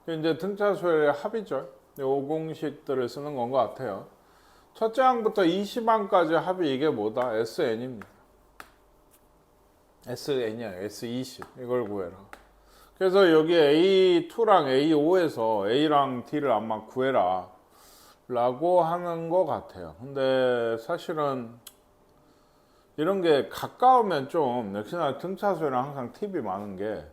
이제 등차 수열의 합이죠. 이 공식들을 쓰는 건 것 같아요. 첫째 항부터 20항까지 합이 이게 뭐다? SN입니다. SN이야. S20. 이걸 구해라. 그래서 여기 A2랑 A5에서 A랑 D를 아마 구해라 라고 하는 것 같아요. 근데 사실은 이런 게 가까우면 좀 역시나 등차수열은 항상 팁이 많은 게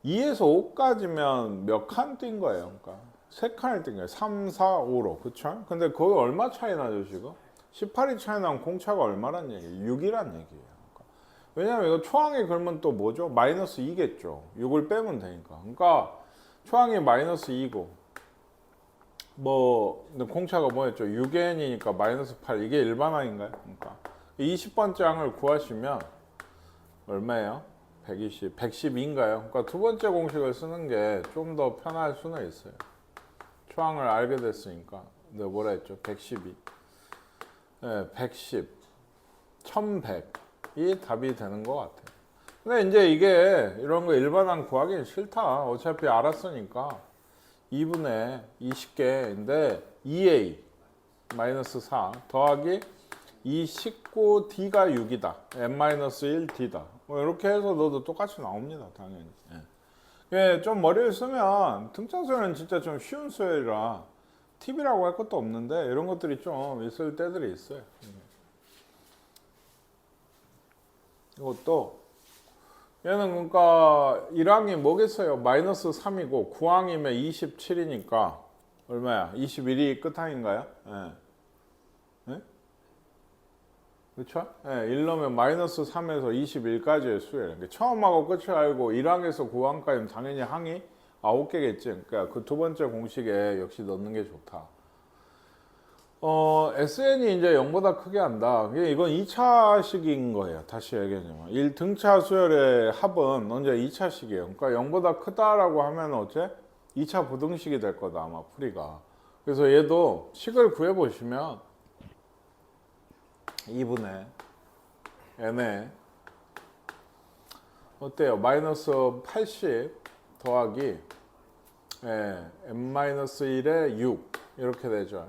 2에서 5까지면 몇 칸 뛴 거예요. 그러니까 3칸을 뛴 거예요. 3, 4, 5로. 그쵸? 근데 거기 얼마 차이 나죠, 지금? 18이 차이 나면 공차가 얼마란 얘기예요? 6이란 얘기예요. 그러니까. 왜냐면 이거 초항에 걸면 또 뭐죠? 마이너스 2겠죠. 6을 빼면 되니까. 그러니까 초항이 마이너스 2고 뭐 공차가 뭐였죠? 6n이니까 마이너스 8. 이게 일반항인가요? 그러니까 20번째 항을 구하시면 얼마예요? 120, 112인가요? 그러니까 두 번째 공식을 쓰는 게 좀 더 편할 수는 있어요. 초항을 알게 됐으니까. 근데 뭐라 했죠? 112. 네, 110, 1100이 답이 되는 것 같아요. 근데 이제 이게 이런 거 일반항 구하기는 싫다. 어차피 알았으니까 2분의 20개인데 2a 마이너스 4 더하기 2 19d가 6이다. n-1d다. 뭐 이렇게 해서 넣어도 똑같이 나옵니다. 당연히. 예, 좀 머리를 쓰면 등차수열은 진짜 좀 쉬운 수열이라 팁이라고 할 것도 없는데 이런 것들이 좀 있을 때들이 있어요. 이것도 얘는 그러니까 1항이 뭐겠어요? 마이너스 3이고 9항이면 27이니까 얼마야? 21이 끝항인가요? 예. 예? 그렇죠? 예, 1 넣으면 마이너스 3에서 21까지의 수예요. 처음하고 끝을 알고 1항에서 9항까지는 당연히 항이 9개겠지. 그러니까 그 두 번째 공식에 역시 넣는 게 좋다. SN이 이제 0보다 크게 한다. 이건 2차식인 거예요. 다시 얘기하자면 1등차 수열의 합은 언제 2차식이에요. 그러니까 0보다 크다라고 하면 어째 2차 부등식이 될 거다 아마 풀이가. 그래서 얘도 식을 구해 보시면 2분의 n에 어때요? 마이너스 80 더하기 n-1에 6 이렇게 되죠.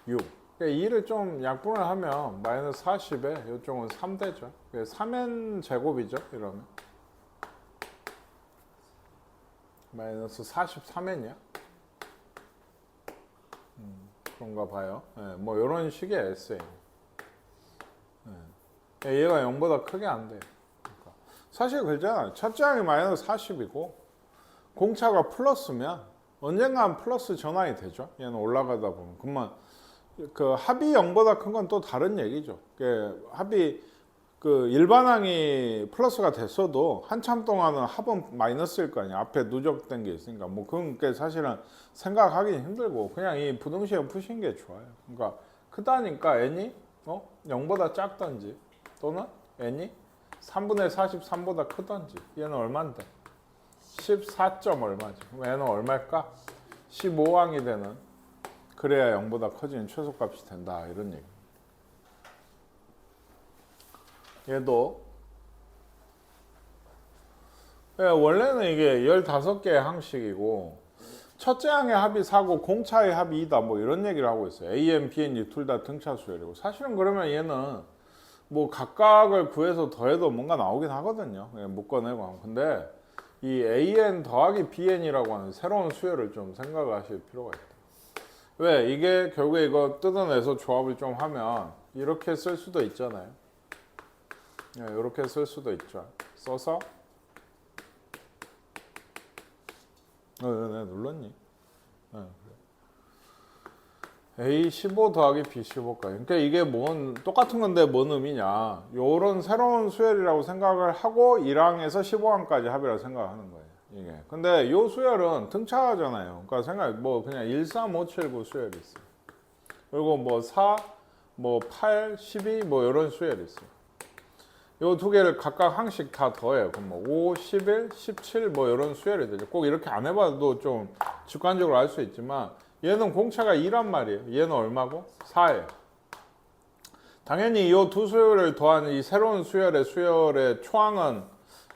6. 그러니까 2를 좀 약분을 하면 마이너스 40에 이쪽은 3 되죠. 3n 제곱이죠. 이러면 마이너스 43n이야. 그런가 봐요. 뭐 이런 식의 에세이. 얘가 0보다 크게 안 돼요. 그러니까. 사실 그렇잖아요. 첫째 항이 마이너스 40이고 공차가 플러스면 언젠간 플러스 전환이 되죠. 얘는 올라가다 보면. 그러면 그 합이 0보다 큰 건 또 다른 얘기죠. 합이 그 일반항이 플러스가 됐어도 한참 동안은 합은 마이너스일 거 아니에요. 앞에 누적된 게 있으니까. 뭐 그건 사실은 생각하기 힘들고 그냥 이 부등식을 푸신 게 좋아요. 그러니까 크다니까 n이 0보다 작던지 또는 n이 3분의 43보다 크던지 얘는 얼마인데? 14점 얼마지? 얘는 얼마일까? 15항이 되는 그래야 0보다 커지는 최소값이 된다 이런 얘기. 얘도 원래는 이게 15개의 항식이고 첫째 항의 합이 4고 공차의 합이 2다 뭐 이런 얘기를 하고 있어요. AN, BN이 둘 다 등차 수열이고 사실은 그러면 얘는 뭐 각각을 구해서 더해도 뭔가 나오긴 하거든요. 묶어내고 하면. 근데 이 AN 더하기 BN이라고 하는 새로운 수열을 좀 생각하실 필요가 있다. 왜? 이게 결국에 이거 뜯어내서 조합을 좀 하면 이렇게 쓸 수도 있잖아요. 이렇게 쓸 수도 있죠. 써서 네, 눌렀니? A15 더하기 B15까지. 그러니까 이게 뭔 똑같은 건데 뭔 의미냐? 요런 새로운 수열이라고 생각을 하고 1항에서 15항까지 합이라고 생각하는 거예요. 이게. 근데 요 수열은 등차잖아요. 그러니까 생각 뭐 그냥 1, 3, 5, 7, 9 수열이 있어요. 그리고 뭐 4, 뭐 8, 12 뭐 이런 수열이 있어요. 요 두 개를 각각 항씩 다 더해요. 그럼 뭐 5, 11, 17 뭐 이런 수열이 되죠. 꼭 이렇게 안 해봐도 좀 직관적으로 알 수 있지만 얘는 공차가 2란 말이에요. 얘는 얼마고? 4예요. 당연히 이 두 수열을 더한 이 새로운 수열의 초항은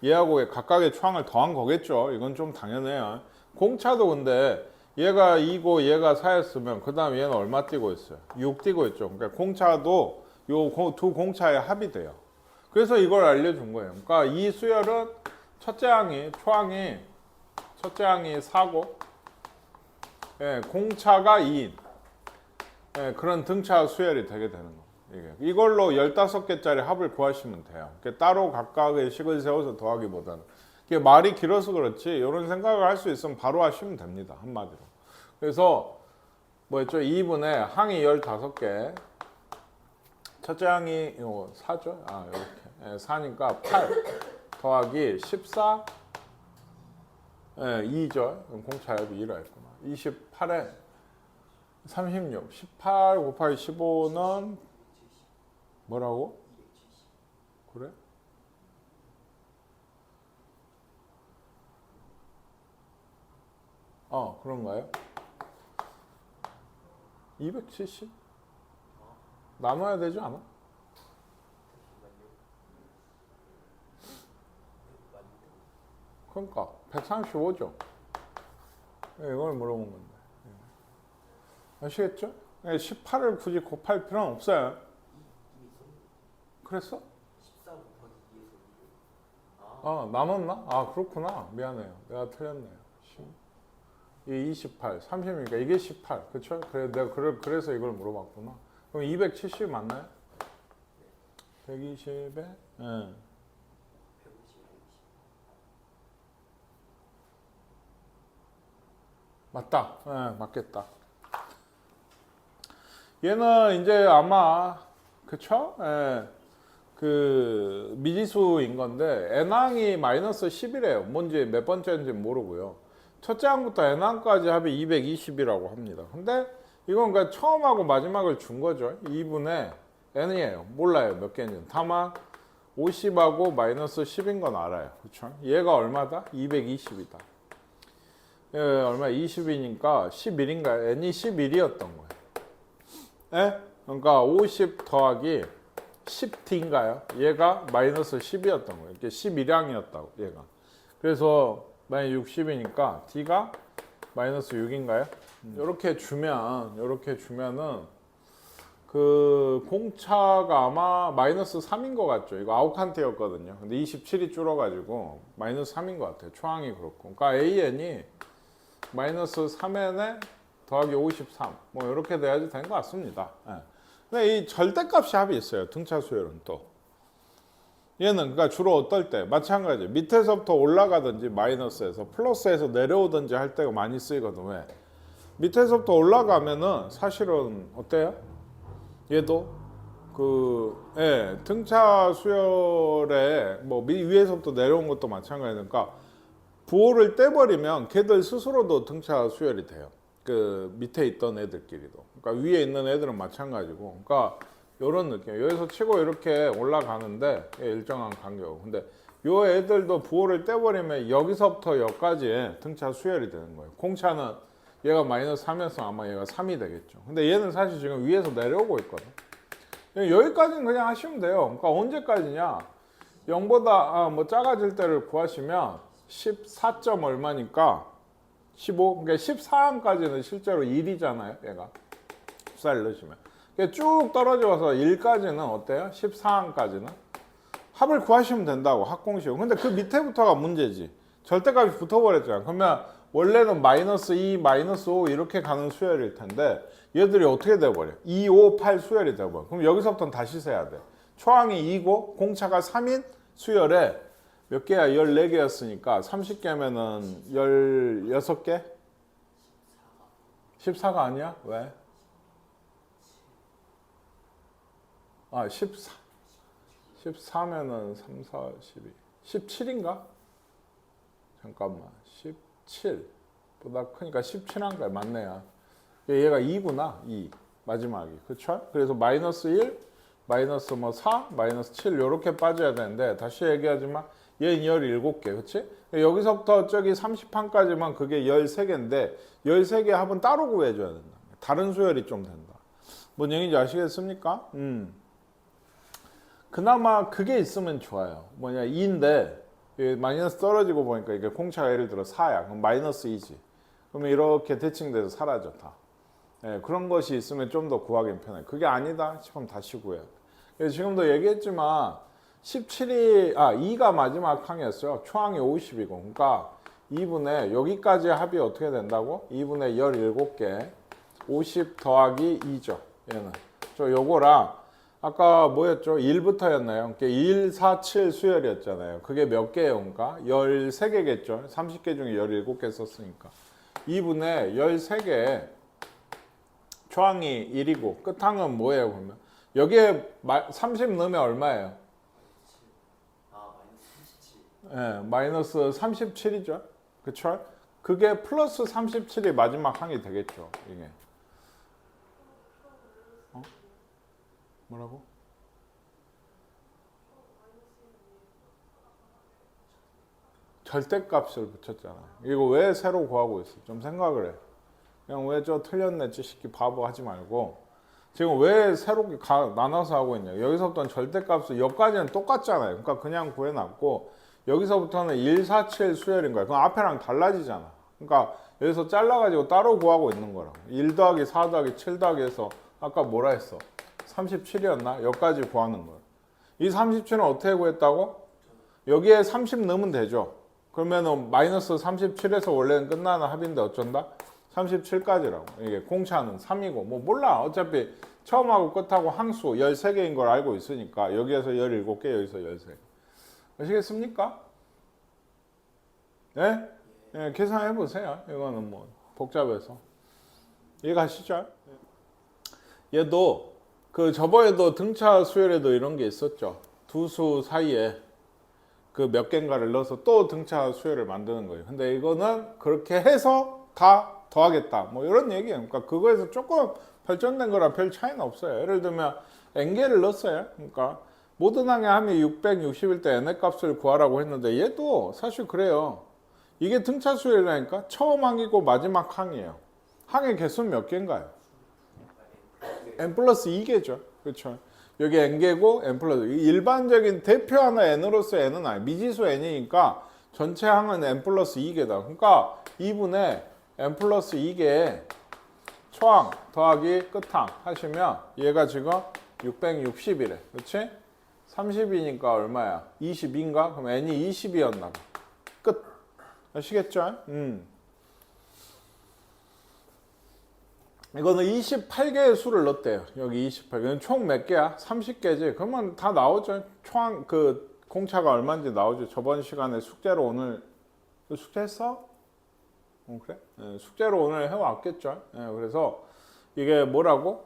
얘하고 각각의 초항을 더한 거겠죠. 이건 좀 당연해요. 공차도 근데 얘가 2고 얘가 4였으면 그 다음 얘는 얼마 띄고 있어요? 6 띄고 있죠. 그러니까 공차도 요 두 공차의 합이 돼요. 그래서 이걸 알려준 거예요. 그러니까 이 수열은 첫째 항이 첫째 항이 4고 예, 공차가 2인 예, 그런 등차 수열이 되게 되는 거예요. 이걸로 15개짜리 합을 구하시면 돼요. 따로 각각의 식을 세워서 더하기보다는. 말이 길어서 그렇지 이런 생각을 할 수 있으면 바로 하시면 됩니다. 한마디로. 그래서 뭐였죠? 2분의 항이 15개 첫째 항이 4죠? 아 이렇게 4니까 8 더하기 14 2죠? 공차협이 2라 했구나. 28에 36 18 곱하기 15는 뭐라고? 그래? 그런가요? 270? 나눠야 되지 않아? 그러니까 135죠. 이걸 물어본 건데. 아시겠죠? 18을 굳이 곱할 필요는 없어요. 그랬어? 14 곱하기 2에서 2를. 남았나? 아, 그렇구나. 미안해요. 내가 틀렸네요. 이 28, 30이니까 이게 18. 그쵸? 그래서 이걸 물어봤구나. 그럼 270 맞나요? 120에? 예. 맞다. 예, 맞겠다. 얘는 이제 아마, 그쵸? 예. 그 미지수인 건데 n항이 마이너스 10이래요. 뭔지 몇 번째인지 모르고요. 첫째 항부터 n항까지 합이 220이라고 합니다. 근데 이건 그러니까 처음하고 마지막을 준 거죠. 2분의 n이에요. 몰라요. 몇 개인지. 다만 50하고 마이너스 10인 건 알아요. 그렇죠? 얘가 얼마다? 220이다. 얼마? 20이니까 11인가요? n이 11이었던 거예요. 예? 그러니까 50 더하기 10t인가요? 얘가 마이너스 10이었던 거예요. 이게 11항이었다고 얘가. 그래서 만약 60이니까 t가 마이너스 6인가요? 이렇게 주면은 그 공차가 아마 마이너스 3인 것 같죠. 이거 아웃칸트였거든요. 근데 27이 줄어가지고 마이너스 3인 것 같아요. 초항이 그렇고. 그러니까 AN이 마이너스 3n에 더하기 53. 뭐 이렇게 돼야지 된 것 같습니다. 예. 근데 이 절대값이 합이 있어요. 등차 수열은 또. 얘는 그러니까 주로 어떨 때 마찬가지 밑에서부터 올라가든지 마이너스에서 플러스에서 내려오든지 할 때가 많이 쓰이거든. 왜? 밑에서부터 올라가면은 사실은 어때요? 얘도 등차 수열에 뭐 위에서부터 내려온 것도 마찬가지니까 부호를 떼버리면 걔들 스스로도 등차 수열이 돼요. 그 밑에 있던 애들끼리도. 그러니까 위에 있는 애들은 마찬가지고. 그러니까 이런 느낌. 여기서 치고 이렇게 올라가는데 일정한 간격. 근데 요 애들도 부호를 떼버리면 여기서부터 여기까지 등차 수열이 되는 거예요. 공차는 얘가 마이너스 3이어서 아마 얘가 3이 되겠죠. 근데 얘는 사실 지금 위에서 내려오고 있거든. 여기까지는 그냥 하시면 돼요. 그러니까 언제까지냐? 0보다 뭐 작아질 때를 구하시면 14점 얼마니까 15, 그러니까 14항까지는 실제로 1이잖아요. 얘가 14를 넣으시면 쭉 떨어져 와서 1까지는 어때요? 14항까지는 합을 구하시면 된다고. 합공식. 근데 그 밑에부터가 문제지. 절대값이 붙어버렸잖아. 그러면 원래는 마이너스 2, 마이너스 5 이렇게 가는 수열일 텐데 얘들이 어떻게 돼버려? 2, 5, 8 수열이 돼버려. 그럼 여기서부터는 다시 세야 돼. 초항이 2고 공차가 3인 수열에 몇 개야? 14개였으니까 30개면은 16개? 14가 아니야? 왜? 14. 14면은 3, 4, 12. 17인가? 잠깐만. 17보다 크니까 17한가? 맞네요. 얘가 2구나. 2. 마지막이. 그쵸? 그래서 마이너스 1, 마이너스 4, 마이너스 7 이렇게 빠져야 되는데 다시 얘기하지만 얘는 17개. 그치? 여기서부터 저기 30판까지만 그게 13개인데 13개 합은 따로 구해줘야 된다. 다른 수열이 좀 된다. 뭔 얘기인지 아시겠습니까? 그나마 그게 있으면 좋아요. 뭐냐 2인데 이 마이너스 떨어지고 보니까 이게 공차가 예를 들어 4야. 그럼 마이너스 2지. 그러면 이렇게 대칭돼서 사라져 다. 예, 그런 것이 있으면 좀 더 구하기 편해. 그게 아니다 싶으면 다시 구해야 돼. 그래서 지금도 얘기했지만 2가 마지막 항이었어요. 초항이 50이고. 그러니까 2분의 여기까지 합이 어떻게 된다고? 2분의 17개 50 더하기 2죠. 얘는. 저 요거랑 아까 뭐였죠? 1부터였나요? 그러니까 1, 4, 7 수열이었잖아요. 그게 몇 개예요? 그러니까 13개겠죠. 30개 중에 17개 썼으니까. 2분의 13개 초항이 1이고 끝항은 뭐예요? 그러면 여기에 30 넣으면 얼마예요? 마이너스 37. 예, 마이너스 37이죠. 그쵸? 그게 플러스 37이 마지막 항이 되겠죠. 이게. 뭐라고? 절대값을 붙였잖아. 이거 왜 새로 구하고 있어? 좀 생각을 해. 그냥 왜 저 틀렸네 지식기 바보 하지 말고 지금 왜 새롭게 나눠서 하고 있냐. 여기서부터는 절대값을 여기까지는 똑같잖아요. 그러니까 그냥 구해놨고 여기서부터는 1, 4, 7 수열인 거야. 그럼 앞에랑 달라지잖아. 그러니까 여기서 잘라가지고 따로 구하고 있는 거라고. 1 더하기 4 더하기 7 더하기 해서 아까 뭐라 했어? 37이었나? 여기까지 구하는 거야. 이 37은 어떻게 구했다고? 여기에 30 넣으면 되죠. 그러면은 마이너스 37에서 원래는 끝나는 합인데 어쩐다? 37까지라고. 이게 공차는 3이고 뭐 몰라. 어차피 처음하고 끝하고 항수 13개인 걸 알고 있으니까 여기에서 17개 여기서 13개. 아시겠습니까? 네? 네, 계산해 보세요. 이거는 뭐 복잡해서. 이해가시죠? 얘도 그 저번에도 등차 수열에도 이런 게 있었죠. 두 수 사이에 그 몇 개인가를 넣어서 또 등차 수열을 만드는 거예요. 근데 이거는 그렇게 해서 다 더하겠다. 뭐 이런 얘기예요. 그러니까 그거에서 조금 발전된 거랑 별 차이는 없어요. 예를 들면 n개를 넣었어요. 그러니까 모든 항의 함이 660일 때 n의 값을 구하라고 했는데 얘도 사실 그래요. 이게 등차 수열이라니까 처음 항이고 마지막 항이에요. 항의 개수는 몇 개인가요? n 플러스 2개죠. 그렇죠. 여기 n개고 n 플러스 일반적인 대표 하나 n으로서 n은 아니 미지수 n이니까 전체 항은 n 플러스 2개다. 그러니까 2분의 n 플러스 2개의 초항 더하기 끝항 하시면 얘가 지금 660이래. 그렇지? 30이니까 얼마야? 22인가? 그럼 n이 20이었나 봐. 끝. 아시겠죠? 이거는 28개의 수를 넣었대요. 여기 28개. 총 몇 개야? 30개지. 그러면 다 나오죠. 총 그 공차가 얼마인지 나오죠. 저번 시간에 숙제로 오늘 숙제했어? 그래? 네, 숙제로 오늘 해왔겠죠. 네, 그래서 이게 뭐라고?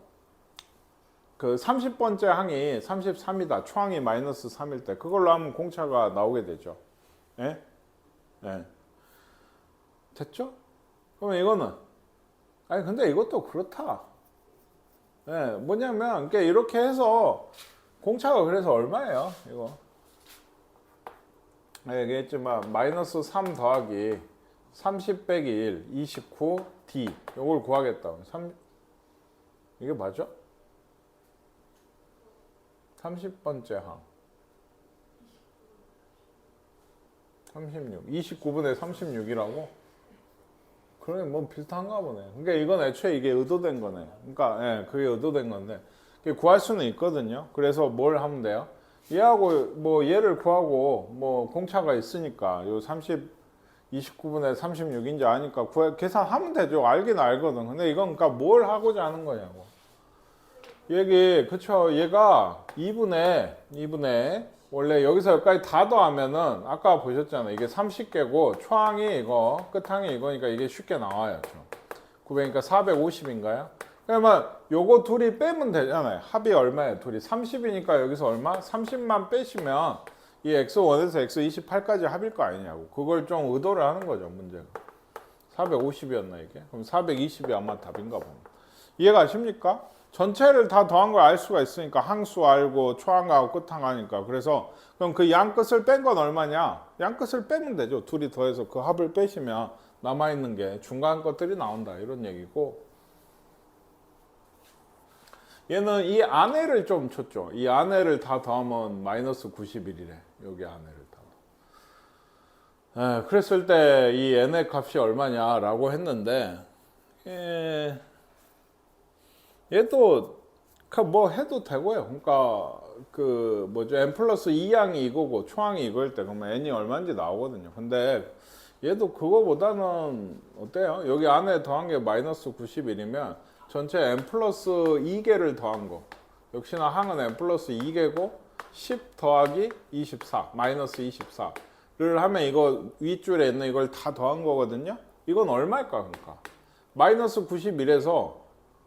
그 30번째 항이 33이다. 초항이 마이너스 3일 때 그걸로 하면 공차가 나오게 되죠. 예? 네? 됐죠? 그러면 이거는 아니 근데 이것도 그렇다. 네, 뭐냐면 이렇게 해서 공차가 그래서 얼마예요? 이거 네, 얘기했지만 마이너스 3 더하기 30 빼기 1 29D 이걸 구하겠다. 이게 맞아? 30번째 항 36 29분의 36이라고? 그래 뭐 비슷한가 보네. 그러니까 이건 애초에 이게 의도된 거네. 그러니까 예, 그게 의도된 건데 구할 수는 있거든요. 그래서 뭘 하면 돼요? 얘하고 뭐 얘를 구하고 뭐 공차가 있으니까 요 29분의 36인지 아니까 계산하면 되죠. 알긴 알거든. 근데 이건 그러니까 뭘 하고자 하는 거냐고. 얘기 그쵸? 얘가 2분의 원래 여기서 여기까지 다 더하면은 아까 보셨잖아요. 이게 30개고 초항이 이거 끝항이 이거니까 이게 쉽게 나와요. 900이니까 450인가요? 그러면 요거 둘이 빼면 되잖아요. 합이 얼마예요? 둘이 30이니까 여기서 얼마? 30만 빼시면 이 x1에서 x28까지 합일 거 아니냐고. 그걸 좀 의도를 하는 거죠, 문제가. 450이었나 이게? 그럼 420이 아마 답인가 봅니다. 이해가 가십니까? 전체를 다 더한 걸 알 수가 있으니까 항수 알고 초항하고 끝항 하니까. 그래서 그럼 그 양 끝을 뺀 건 얼마냐? 양 끝을 빼면 되죠. 둘이 더해서 그 합을 빼시면 남아있는 게 중간 것들이 나온다 이런 얘기고, 얘는 이 안에를 좀 쳤죠. 이 안에를 다 더하면 마이너스 91이래. 여기 안에를 다. 그랬을 때 이 n의 값이 얼마냐라고 했는데 얘도 뭐 해도 되고요. 그러니까 그 뭐죠, n 플러스 2항이 이거고 초항이 이거일 때 그러면 n이 얼마인지 나오거든요. 근데 얘도 그거보다는 어때요? 여기 안에 더한 게 마이너스 91이면 전체 n 플러스 2개를 더한 거, 역시나 항은 n 플러스 2개고 10 더하기 24 마이너스 24를 하면 이거 윗줄에 있는 이걸 다 더한 거거든요. 이건 얼마일까? 그러니까 마이너스 91에서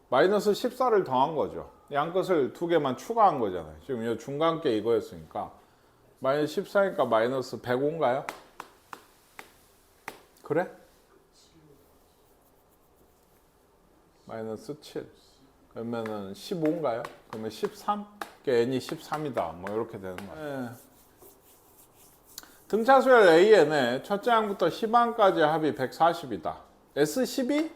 마이너스 14를 더한 거죠. 양끝을 두 개만 추가한 거잖아요. 지금 이 중간계 이거였으니까 마이너스 14니까 마이너스 105인가요? 그래? 마이너스 7 그러면은 15인가요? 그러면 13? n이 13이다 뭐 이렇게 되는 거예요. 등차수열 AN의 첫째 항부터 10항까지 합이 140이다. S12?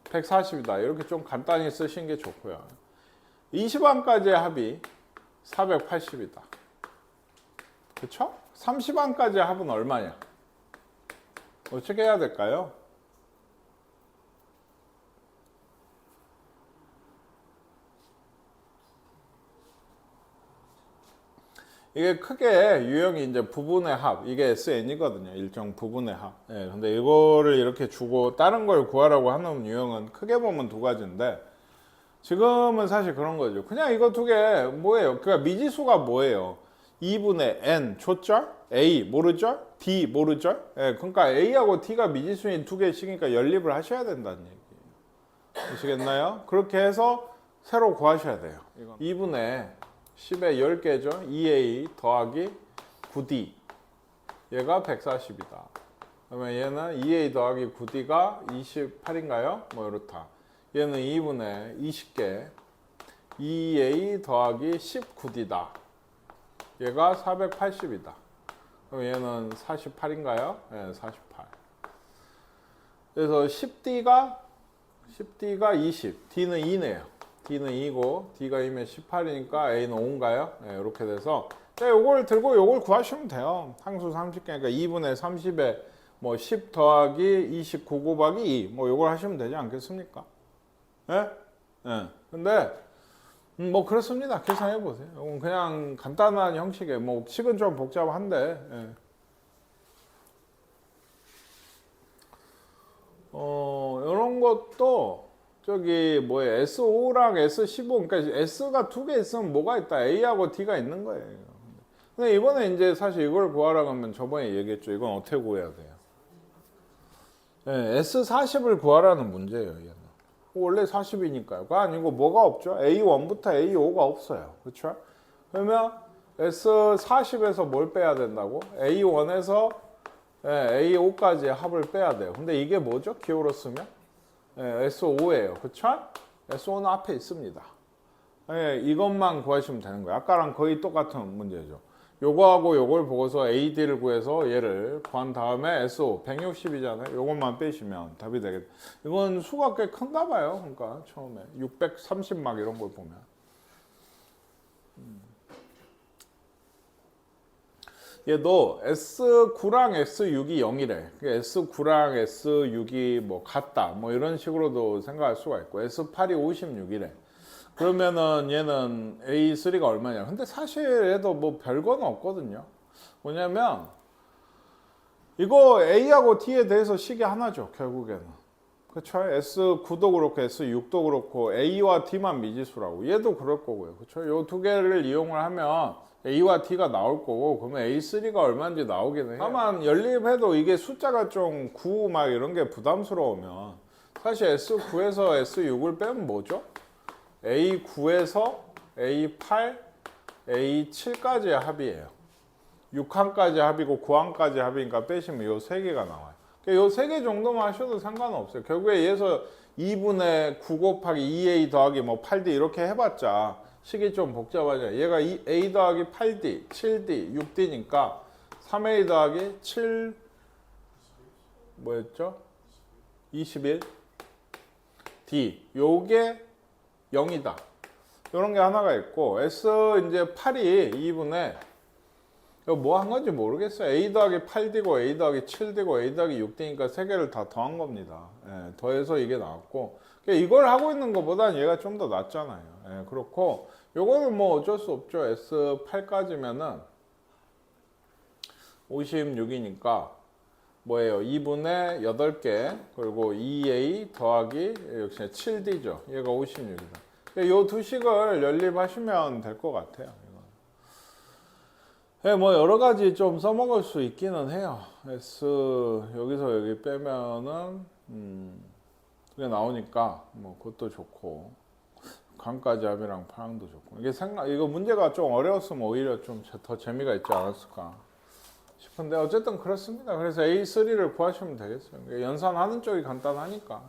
140이다. 이렇게 좀 간단히 쓰시는 게 좋고요. 20항까지의 합이 480이다. 그쵸? 30항까지의 합은 얼마냐? 어떻게 해야 될까요? 이게 크게 유형이 이제 부분의 합, 이게 SN이거든요. 일정 부분의 합. 근데 이거를 이렇게 주고 다른 걸 구하라고 하는 유형은 크게 보면 두 가지인데, 지금은 사실 그런 거죠. 그냥 이거 두 개 뭐예요? 그러니까 미지수가 뭐예요? 2분의 n 초절, a 모르죠? d 모르죠? 그러니까 a하고 d가 미지수인 두 개씩이니까 연립을 하셔야 된다는 얘기. 아시겠나요? 그렇게 해서 새로 구하셔야 돼요. 2분의 10의 10개죠. 2a 더하기 9d. 얘가 140이다. 그러면 얘는 2a 더하기 9d가 28인가요? 뭐 이렇다. 얘는 2분의 20개 2a 더하기 19d다. 얘가 480이다. 그럼 얘는 48인가요? 네, 48. 그래서 10d가 20, d는 2네요. d는 2고 d가 2면 18이니까 a는 5인가요? 네, 이렇게 돼서 요걸 들고 요걸 구하시면 돼요. 항수 30개니까 2분의 30에 뭐 10 더하기 29 곱하기 2 뭐 요걸 하시면 되지 않겠습니까? 예? 예. 근데 뭐 그렇습니다. 계산해 보세요. 이건 그냥 간단한 형식에 뭐 식은 좀 복잡한데 이런 것도 저기 뭐에 S5랑 S15 그러니까 S가 두 개 있으면 뭐가 있다. A하고 D가 있는 거예요. 근데 이번에 이제 사실 이걸 구하라고 하면 저번에 얘기했죠. 이건 어떻게 구해야 돼요? S40을 구하라는 문제예요. 얘는. 원래 40이니까요. 그거 아니고 뭐가 없죠? A1부터 A5가 없어요. 그렇죠? 그러면 S40에서 뭘 빼야 된다고? A1에서 A5까지 합을 빼야 돼요. 근데 이게 뭐죠? 기호로 쓰면? S5예요. 그쵸? S5는 앞에 있습니다. 이것만 구하시면 되는 거예요. 아까랑 거의 똑같은 문제죠. 요거하고 요걸 보고서 AD를 구해서 얘를 구한 다음에 SO 160이잖아요. 요것만 빼시면 답이 되겠다. 이건 수가 꽤 큰가 봐요. 그러니까 처음에 630막 이런 걸 보면. 얘도 S9랑 S6이 0이래. S9랑 S6이 뭐 같다. 뭐 이런 식으로도 생각할 수가 있고 S8이 56이래. 그러면은 얘는 A3가 얼마냐. 근데 사실 얘도 뭐 별거는 없거든요. 뭐냐면 이거 A하고 D에 대해서 식이 하나죠. 결국에는. 그쵸? S9도 그렇고 S6도 그렇고 A와 D만 미지수라고. 얘도 그럴 거고요. 그쵸? 요 두 개를 이용을 하면 A와 D가 나올 거고 그러면 A3가 얼마인지 나오긴 해요. 다만 연립해도 이게 숫자가 좀 9 막 이런 게 부담스러우면 사실 S9에서 S6을 빼면 뭐죠? A9에서 A8, A7까지의 합이에요. 6항까지 합이고 9항까지 합이니까 빼시면 요 세 개가 나와요. 요 세 개 정도만 하셔도 상관없어요. 결국에 얘에서 2분의 9 곱하기 2A 더하기 뭐 8D 이렇게 해봤자 식이 좀 복잡하죠. 얘가 A 더하기 8D, 7D, 6D니까 3A 더하기 7 뭐였죠? 21 D 요게 0이다. 이런 게 하나가 있고 S 이제 8이 2분의 이거 뭐 한 건지 모르겠어요. A 더하기 8D고 A 더하기 7D고 A 더하기 6D니까 세 개를 다 더한 겁니다. 예, 더해서 이게 나왔고 그러니까 이걸 하고 있는 것보다는 얘가 좀 더 낫잖아요. 예, 그렇고 요거는 뭐 어쩔 수 없죠. S8까지면은 56이니까 뭐예요? 2분의 8개 그리고 2A 더하기 역시 7D죠. 얘가 56이다. 요 두 식을 연립하시면 될 것 같아요. 예, 뭐 여러 가지 좀 써먹을 수 있기는 해요. S 여기서 여기 빼면은 그게 나오니까 뭐 그것도 좋고 강까지 합이랑 파랑도 좋고 이게 이거 문제가 좀 어려웠으면 오히려 좀 더 재미가 있지 않았을까 싶은데 어쨌든 그렇습니다. 그래서 A3를 구하시면 되겠어요. 연산하는 쪽이 간단하니까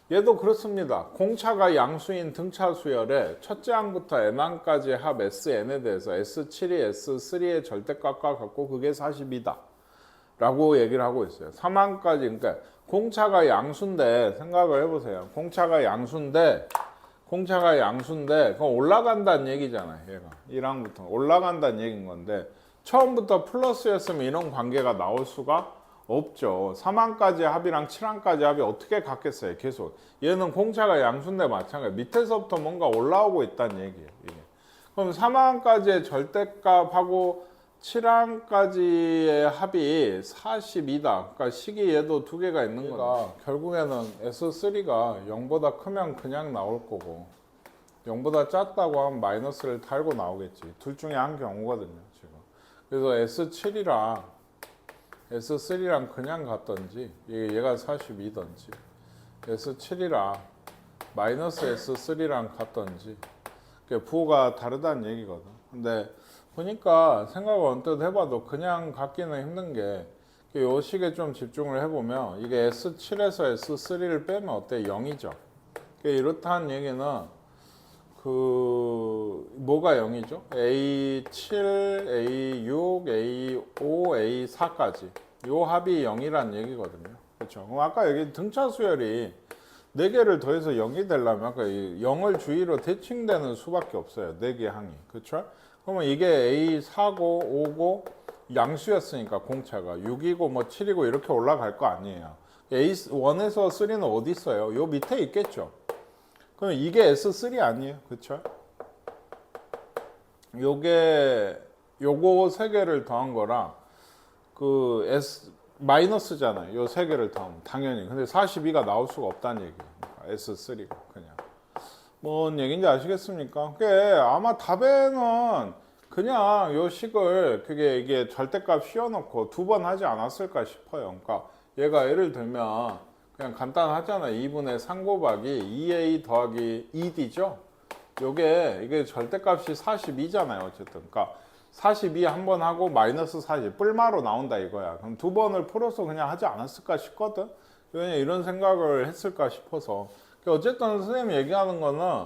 얘도 그렇습니다. 공차가 양수인 등차 수열의 첫째 항부터 n항까지의 합 Sn에 대해서 S7이 S3의 절대값과 같고 그게 42다 라고 얘기를 하고 있어요. 3항까지 그러니까 공차가 양수인데 생각을 해보세요. 공차가 양수인데 그건 올라간다는 얘기잖아요. 얘가 1항부터 올라간다는 얘기인 건데 처음부터 플러스였으면 이런 관계가 나올 수가 없죠. 3항까지 합이랑 7항까지 합이 어떻게 같겠어요? 계속 얘는 공차가 양수인데 마찬가지 밑에서부터 뭔가 올라오고 있다는 얘기예요. 이게. 그럼 3항까지의 절대값하고 7항까지의 합이 42다. 그러니까 식이 얘도 두 개가 있는 거가 결국에는 S3가 0보다 크면 그냥 나올 거고 0보다 작다고 하면 마이너스를 달고 나오겠지. 둘 중에 한 경우거든요. 지금. 그래서 S3랑 그냥 같던지 얘가 42던지 S7이랑 마이너스 S3랑 같던지 부호가 다르다는 얘기거든. 근데 보니까 생각을 언뜻 해봐도 그냥 갖기는 힘든 게 이 식에 좀 집중을 해보면 이게 S7에서 S3를 빼면 어때? 0이죠. 이렇다는 얘기는 뭐가 0이죠? A7, A6, A5, A4까지 요 합이 0이란 얘기거든요. 그렇죠? 그럼 아까 여기 등차 수열이 4개를 더해서 0이 되려면 아까 0을 주위로 대칭되는 수밖에 없어요. 4개 항이. 그렇죠? 그러면 이게 A4고 5고 양수였으니까 공차가 6이고 뭐 7이고 이렇게 올라갈 거 아니에요. A1에서 3는 어디 있어요? 요 밑에 있겠죠. 그럼 이게 S3 아니에요? 그쵸? 요거 세 개를 더한 거랑 마이너스잖아요. 요 세 개를 더하면 당연히. 근데 42가 나올 수가 없다는 얘기예요. S3가 그냥. 뭔 얘기인지 아시겠습니까? 그게 아마 답에는 그냥 요 식을 이게 절대값 씌워놓고 2번 하지 않았을까 싶어요. 그러니까 얘가 예를 들면 그냥 간단하잖아요. 2분의 3 곱하기 2a 더하기 2d죠. 이게 절대값이 42잖아요. 어쨌든. 그러니까 42 한 번 하고 마이너스 40 뿔마로 나온다 이거야. 그럼 2번을 풀어서 그냥 하지 않았을까 싶거든. 그냥 이런 생각을 했을까 싶어서. 어쨌든 선생님이 얘기하는 거는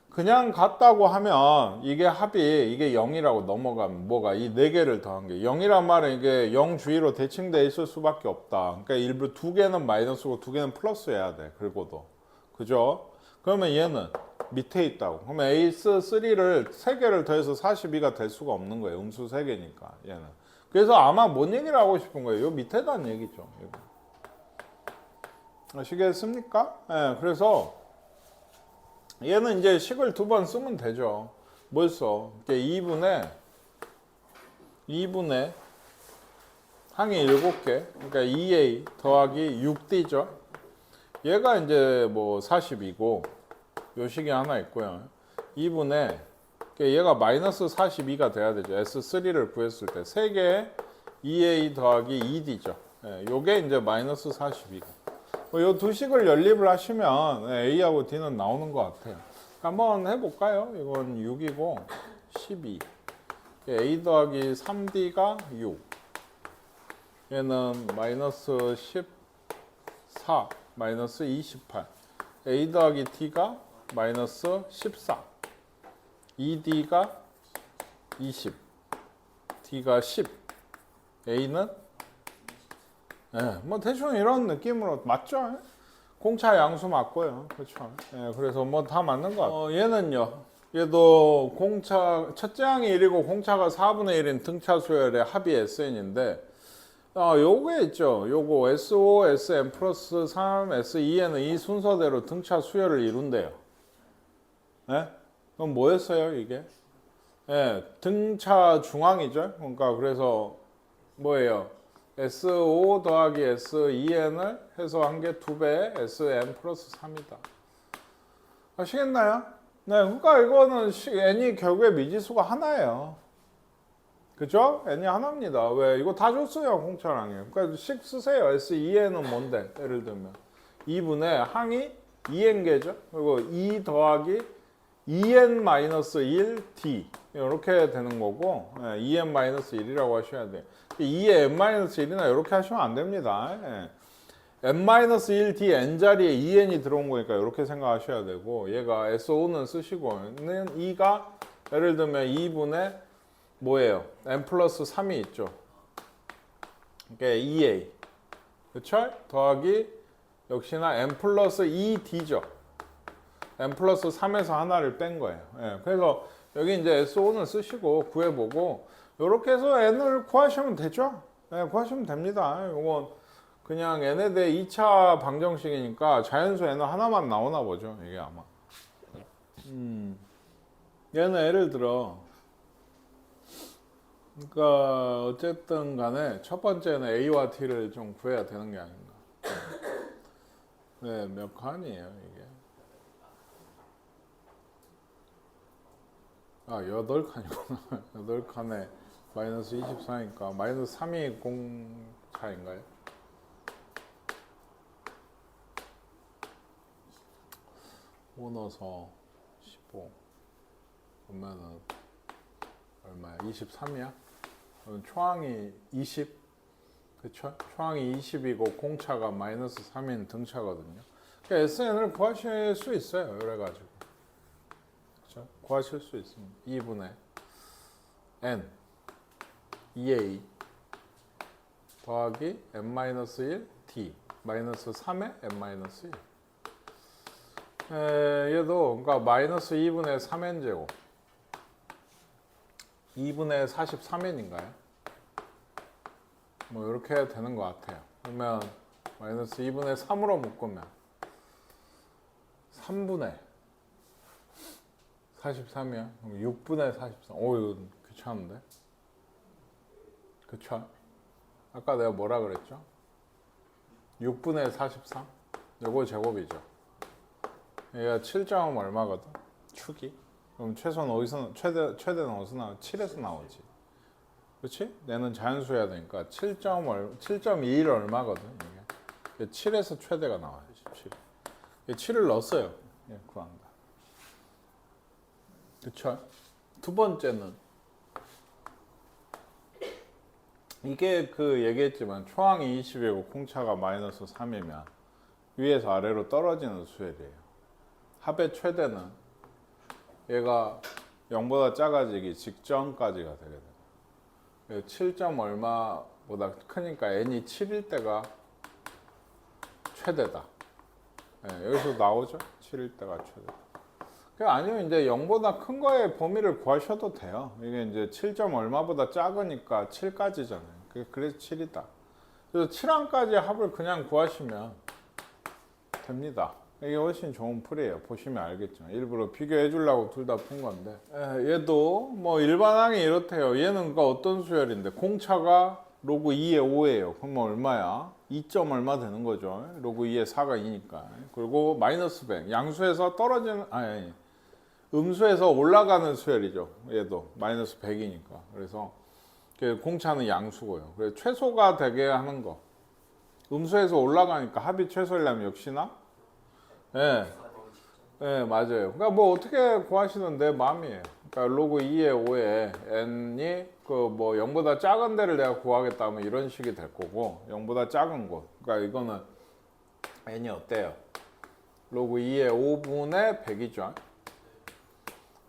그냥 같다고 하면 이게 합이 이게 0이라고 넘어가면 뭐가 이 4개를 더한 게 0이란 말은 이게 0 주위로 대칭돼 있을 수밖에 없다. 그러니까 일부 2개는 마이너스고 2개는 플러스여야 돼. 그리고도. 그죠? 그러면 얘는 밑에 있다고. 그러면 A3를 3개를 더해서 42가 될 수가 없는 거예요. 음수 3개니까 얘는. 그래서 아마 뭔 얘기를 하고 싶은 거예요? 요 밑에다는 얘기죠. 이거. 아시겠습니까? 네, 그래서 얘는 이제 식을 2번 쓰면 되죠. 뭘 써? 2분의 항이 7개, 그러니까 2a 더하기 6d죠. 얘가 이제 뭐 40이고 요 식이 하나 있고요. 2분의 얘가 마이너스 42가 돼야 되죠. S3를 구했을 때 3개의 2a 더하기 2d죠. 요게 이제 마이너스 42가. 요 두 식을 연립을 하시면 A하고 D는 나오는 것 같아요. 한번 해볼까요? 이건 6이고 12. A 더하기 3D가 6. 얘는 마이너스 14, 마이너스 28. A 더하기 D가 마이너스 14. 2D가 20. D가 10. A는 뭐 대충 이런 느낌으로 맞죠? 공차 양수 맞고요. 그렇죠. 그래서 뭐 다 맞는 것 같아요. 얘는요. 얘도 공차 첫째 항이 1이고 공차가 4분의 1인 등차 수열의 합이 SN인데 요게 있죠. 요거 SO, SM 플러스 3, SE는 이 순서대로 등차 수열을 이룬대요. 네? 그럼 뭐였어요 이게? 네, 등차 중앙이죠. 그러니까 그래서 뭐예요? SO 더하기 SEN을 해서 한 게 2배의 SM 플러스 3이다. 아시겠나요? 네, 그러니까 이거는 n이 결국에 미지수가 하나예요. 그죠? n이 하나입니다. 왜? 이거 다 줬어요, 공차랑에. 그러니까 식 쓰세요. SEN은 뭔데? 예를 들면 2분의 항이 2n개죠. 그리고 2 더하기 2n-1d 이렇게 되는 거고 2n-1이라고 하셔야 돼요. 2에 n-1이나 이렇게 하시면 안 됩니다. n-1d n자리에 2n이 들어온 거니까 이렇게 생각하셔야 되고 얘가 SO는 쓰시고 는 2가 예를 들면 2분의 뭐예요? n 플러스 3이 있죠. 그러니까 2a 그쵸? 더하기 역시나 n 플러스 2d죠. n 플러스 3에서 하나를 뺀 거예요. 그래서 여기 이제 SO는 쓰시고 구해보고 이렇게 해서 n을 구하시면 되죠. 구하시면 됩니다. 이건 그냥 n에 대해 2차 방정식이니까 자연수 n은 하나만 나오나 보죠. 이게 아마. 얘는 예를 들어 그러니까 어쨌든 간에 첫 번째는 a와 t를 좀 구해야 되는 게 아닌가. 네, 몇 칸이에요 이게? 8칸이구나. 8칸에 마이너스 24니까 마이너스 3이 공차인가요? 오 넣어서 15 그러면은 얼마야? 23이야? 그럼 초항이 20 그쵸? 초항이 20이고 공차가 마이너스 3인 등차거든요. 그러니까 SN을 구하실 수 있어요. 그래가지고 그쵸? 구하실 수 있습니다. 2분의 n 2a 더하기 n-1 d 마이너스 3의 n-1 얘도 그러니까 마이너스 2분의 3n 제곱 2분의 43n인가요? 뭐 이렇게 되는 것 같아요. 그러면 마이너스 2분의 3으로 묶으면 3분의 43이야. 6분의 43. 오, 이거 귀찮은데? 그쵸? 아까 내가 뭐라 그랬죠? 6분의 43? 요거 제곱이죠. 얘가 7점 얼마거든? 축이. 그럼 최소는 어디서, 최대는 어디서 나와? 7에서 나오지. 그렇지? 얘는 자연수해야 되니까 7.21 얼마거든, 이게. 7에서 최대가 나와야지, 7. 7을 넣었어요. 예, 구한다. 그쵸? 두 번째는 이게 그 얘기했지만 초항이 20이고 공차가 마이너스 3이면 위에서 아래로 떨어지는 수열이에요. 합의 최대는 얘가 0보다 작아지기 직전까지가 되게 돼요. 7점 얼마보다 크니까 n이 7일 때가 최대다. 네, 여기서 나오죠? 7일 때가 최대다. 아니면 이제 0보다 큰 거의 범위를 구하셔도 돼요. 이게 이제 7점 얼마보다 작으니까 7까지잖아요. 그래서 7이다. 그래서 7항까지 합을 그냥 구하시면 됩니다. 이게 훨씬 좋은 풀이에요. 보시면 알겠죠. 일부러 비교해 주려고 둘 다 푼 건데. 얘도 뭐 일반항이 이렇대요. 얘는 그러니까 어떤 수열인데 공차가 로그 2의 5예요. 그러면 얼마야? 2점 얼마 되는 거죠. 로그 2의 4가 2니까. 그리고 마이너스 100. 양수에서 떨어지는 아니 음수에서 올라가는 수열이죠. 얘도 마이너스 100이니까. 그래서 공차는 양수고요. 그래서 최소가 되게 하는 거. 음수에서 올라가니까 합이 최소이려면 역시나 예. 네, 맞아요. 그러니까 뭐 어떻게 구하시는 내 마음이에요. 그러니까 로그 2의 5에 n이 그 뭐 0보다 작은 데를 내가 구하겠다 하면 이런 식이 될 거고 0보다 작은 곳. 그러니까 이거는 n이 어때요? 로그 2의 5분의 100이죠.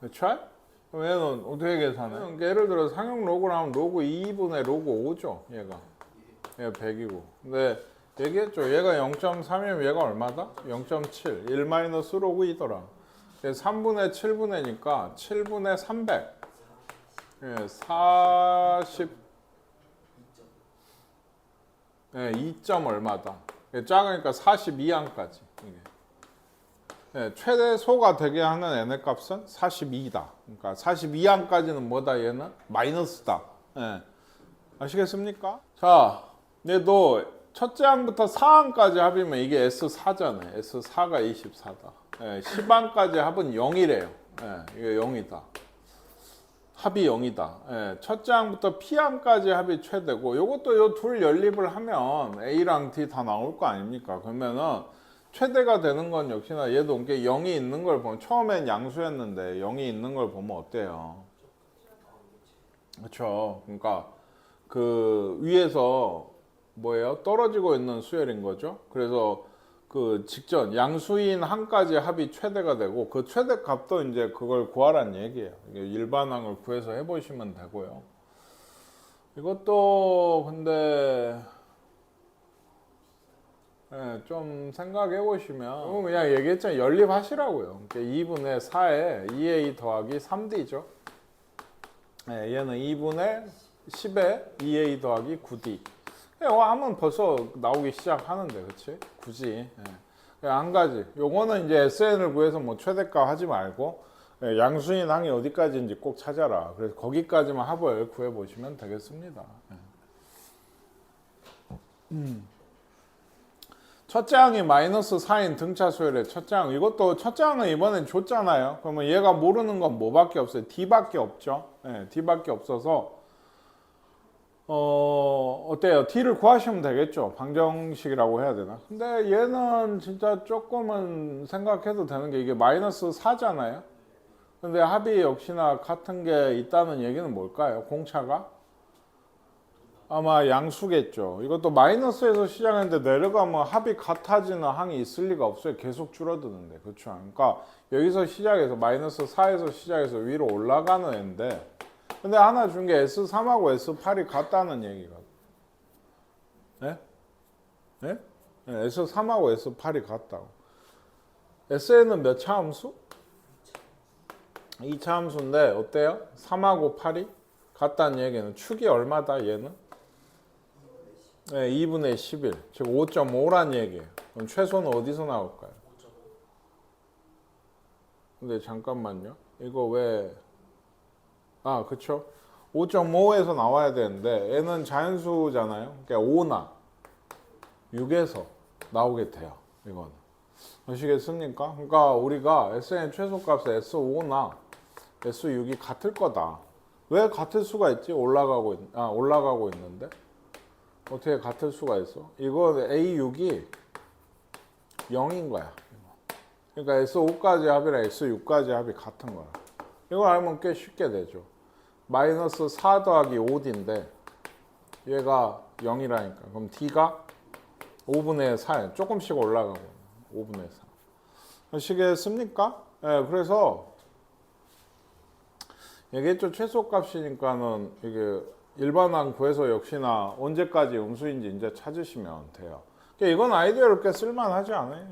그렇죠? 그럼 얘는 어떻게 계산해? 그러니까 예를 들어 상용 로그를 하면 로그 2분의 로그 5죠. 얘가 100이고. 근데 얘기했죠. 얘가 0.3이면 얘가 얼마다? 0.7. 1 마이너스 로그 2더라. 3분의 7분의니까 7분의 300. 예, 40. 예, 2점 얼마다. 예, 작으니까 42항까지. 이게. 예, 최대소가 되게 하는 n의 값은 42다. 그러니까 42항까지는 뭐다 얘는? 마이너스다. 예. 아시겠습니까? 자, 얘도 첫째 항부터 4항까지 합이면 이게 S4잖아요. S4가 24다. 예, 10항까지 합은 0이래요. 예, 이게 0이다. 합이 0이다. 예, 첫째 항부터 P항까지 합이 최대고 이것도 요 둘 연립을 하면 A랑 D 다 나올 거 아닙니까? 그러면은 최대가 되는 건 역시나 얘도 이게 0이 있는 걸 보면 처음엔 양수였는데 0이 있는 걸 보면 어때요? 그렇죠. 그러니까 그 위에서 뭐예요? 떨어지고 있는 수열인 거죠. 그래서 그 직전 양수인 항까지 합이 최대가 되고 그 최대 값도 이제 그걸 구하란 얘기예요. 일반항을 구해서 해보시면 되고요. 이것도 근데 예, 좀 생각해 보시면 그냥 얘기했잖아요. 연립하시라고요. 2분의 4에 2a 더하기 3d죠. 예, 얘는 2분의 10에 2a 더하기 9d. 하면 벌써 나오기 시작하는데, 그치? 굳이. 예. 한 가지. 요거는 이제 SN을 구해서 뭐 최대값 하지 말고, 예, 양수인 항이 어디까지인지 꼭 찾아라. 그래서 거기까지만 합을 구해보시면 되겠습니다. 예. 첫째 항이 마이너스 4인 등차 수열의 첫째 항. 이것도 첫째 항은 이번엔 줬잖아요. 그러면 얘가 모르는 건 뭐밖에 없어요? D밖에 없죠. 예, D밖에 없어서. 어때요? T를 구하시면 되겠죠. 방정식이라고 해야 되나? 근데 얘는 진짜 조금은 생각해도 되는 게 이게 마이너스 4잖아요. 근데 합이 역시나 같은 게 있다는 얘기는 뭘까요? 공차가? 아마 양수겠죠. 이것도 마이너스에서 시작했는데 내려가면 합이 같아지는 항이 있을 리가 없어요. 계속 줄어드는데. 그렇죠. 그러니까 여기서 시작해서 마이너스 4에서 시작해서 위로 올라가는 애인데 근데 하나 준 게 S3하고 S8이 같다는 얘기거든. 네? 네? 네, S3하고 S8이 같다고. SN은 몇 차 함수? 2차 함수인데 어때요? 3하고 8이 같다는 얘기는 축이 얼마다 얘는? 네, 2분의 11. 즉 5.5란 얘기예요. 그럼 최소는 어디서 나올까요? 근데 잠깐만요. 이거 왜 그쵸? 5.5에서 나와야 되는데 얘는 자연수잖아요. 그러니까 5나 6에서 나오게 돼요. 이거는. 아시겠습니까? 그러니까 우리가 SN 최소값에 S5나 S6이 같을 거다. 왜 같을 수가 있지? 올라가고 있는데 어떻게 같을 수가 있어? 이거 A6이 0인 거야. 그러니까 S5까지 합이랑 S6까지 합이 같은 거야. 이걸 알면 꽤 쉽게 되죠. 마이너스 4 더하기 5D인데 얘가 0이라니까. 그럼 D가 5분의 4에 조금씩 올라가고 5분의 4. 아시겠습니까? 네, 그래서 얘기했죠. 최소값이니까는 이게 일반항 구해서 역시나 언제까지 음수인지 이제 찾으시면 돼요. 이건 아이디어를 꽤 쓸만하지 않아요?